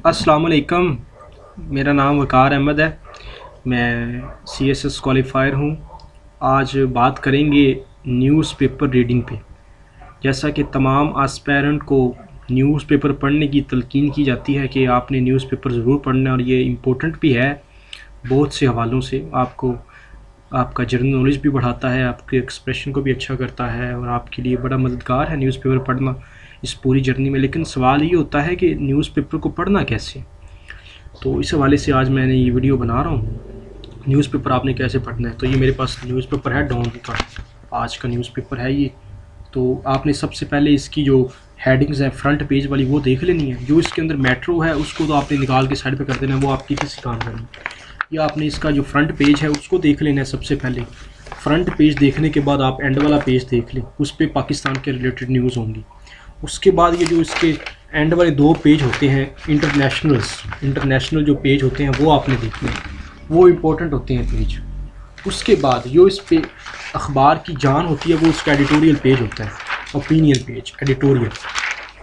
अस्सलाम वालेकुम। मेरा नाम वकार अहमद है। मैं CSS क्वालिफायर हूँ। आज बात करेंगे न्यूज़पेपर रीडिंग पे। जैसा कि तमाम आस्पेरेंट को न्यूज़पेपर पढ़ने की तलकीन की जाती है कि आपने न्यूज़पेपर ज़रूर पढ़ना है, और ये इम्पोर्टेंट भी है बहुत से हवालों से। आपको आपका जनरल नॉलेज भी बढ़ाता है, आपके एक्सप्रेशन को भी अच्छा करता है, और आपके लिए बड़ा मददगार है न्यूज़पेपर पढ़ना इस पूरी जर्नी में। लेकिन सवाल ये होता है कि न्यूज़पेपर को पढ़ना कैसे। तो इस हवाले से आज मैंने ये वीडियो बना रहा हूँ, न्यूज़पेपर आपने कैसे पढ़ना है। तो ये मेरे पास न्यूज़पेपर है डॉन का, आज का न्यूज़पेपर है ये। तो आपने सबसे पहले इसकी जो हेडिंग्स हैं फ्रंट पेज वाली वो देख लेनी है। जो इसके अंदर मेट्रो है उसको तो आपने निकाल के साइड पे कर देना है, वो आपकी किसी काम करनी है। या आपने इसका जो फ्रंट पेज है उसको देख लेना है सबसे पहले। फ्रंट पेज देखने के बाद आप एंड वाला पेज देख लें, उस पर पाकिस्तान के रिलेटेड न्यूज़ होंगी। उसके बाद ये जो इसके एंड वाले 2 पेज होते हैं इंटरनेशनल जो पेज होते हैं वो आपने देखने हैं, वो इम्पोर्टेंट होते हैं पेज। उसके बाद जो इस पे अखबार की जान होती है वो उसका एडिटोरियल पेज होता है, ओपिनियन पेज, एडिटोरियल।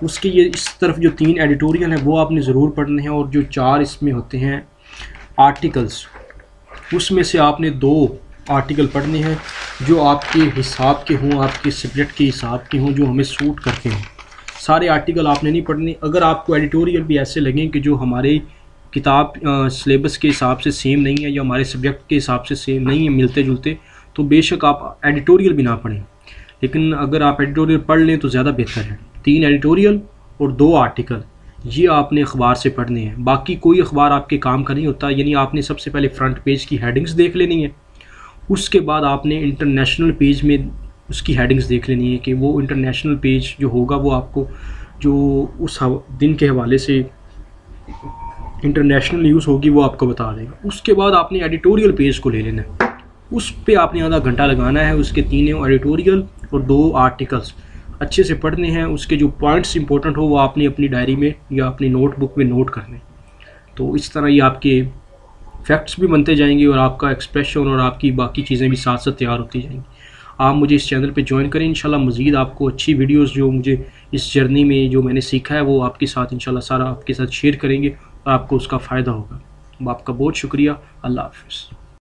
उसके ये इस तरफ जो 3 एडिटोरियल हैं वो आपने ज़रूर पढ़ने हैं, और जो 4 इसमें होते हैं आर्टिकल्स, उसमें से आपने 2 आर्टिकल पढ़ने हैं जो आपके हिसाब के हों, आपके सब्जेक्ट के हिसाब के हों, जो हमें सूट करते हैं। सारे आर्टिकल आपने नहीं पढ़ने। अगर आपको एडिटोरियल भी ऐसे लगें कि जो हमारे किताब सिलेबस के हिसाब से सेम नहीं है या हमारे सब्जेक्ट के हिसाब से सेम नहीं है, मिलते जुलते, तो बेशक आप एडिटोरियल भी ना पढ़ें। लेकिन अगर आप एडिटोरियल पढ़ लें तो ज़्यादा बेहतर है। 3 एडिटोरियल और 2 आर्टिकल, ये आपने अखबार से पढ़ने हैं। बाकी कोई अखबार आपके काम का नहीं होता। यानी आपने सबसे पहले फ्रंट पेज की हेडिंग्स देख लेनी है, उसके बाद आपने इंटरनेशनल पेज में उसकी हेडिंग्स देख लेनी है कि वो इंटरनेशनल पेज जो होगा वो आपको जो उस दिन के हवाले से इंटरनेशनल न्यूज़ होगी वो आपको बता देगा। उसके बाद आपने एडिटोरियल पेज को ले लेना है, उस पे आपने आधा घंटा लगाना है। उसके 3 एडिटोरियल और 2 आर्टिकल्स अच्छे से पढ़ने हैं। उसके जो पॉइंट्स इंपॉर्टेंट हो वो आपने अपनी डायरी में या अपनी नोटबुक में नोट करने। तो इस तरह ये आपके फैक्ट्स भी बनते जाएंगे और आपका एक्सप्रेशन और आपकी बाकी चीज़ें भी साथ साथ तैयार होती जाएंगी। आप मुझे इस चैनल पे ज्वाइन करें। इंशाल्लाह मज़ीद आपको अच्छी वीडियोस जो मुझे इस जर्नी में जो मैंने सीखा है वो आपके साथ इंशाल्लाह सारा आपके साथ शेयर करेंगे, और आपको उसका फ़ायदा होगा। आपका बहुत शुक्रिया। अल्लाह हाफ़िज़।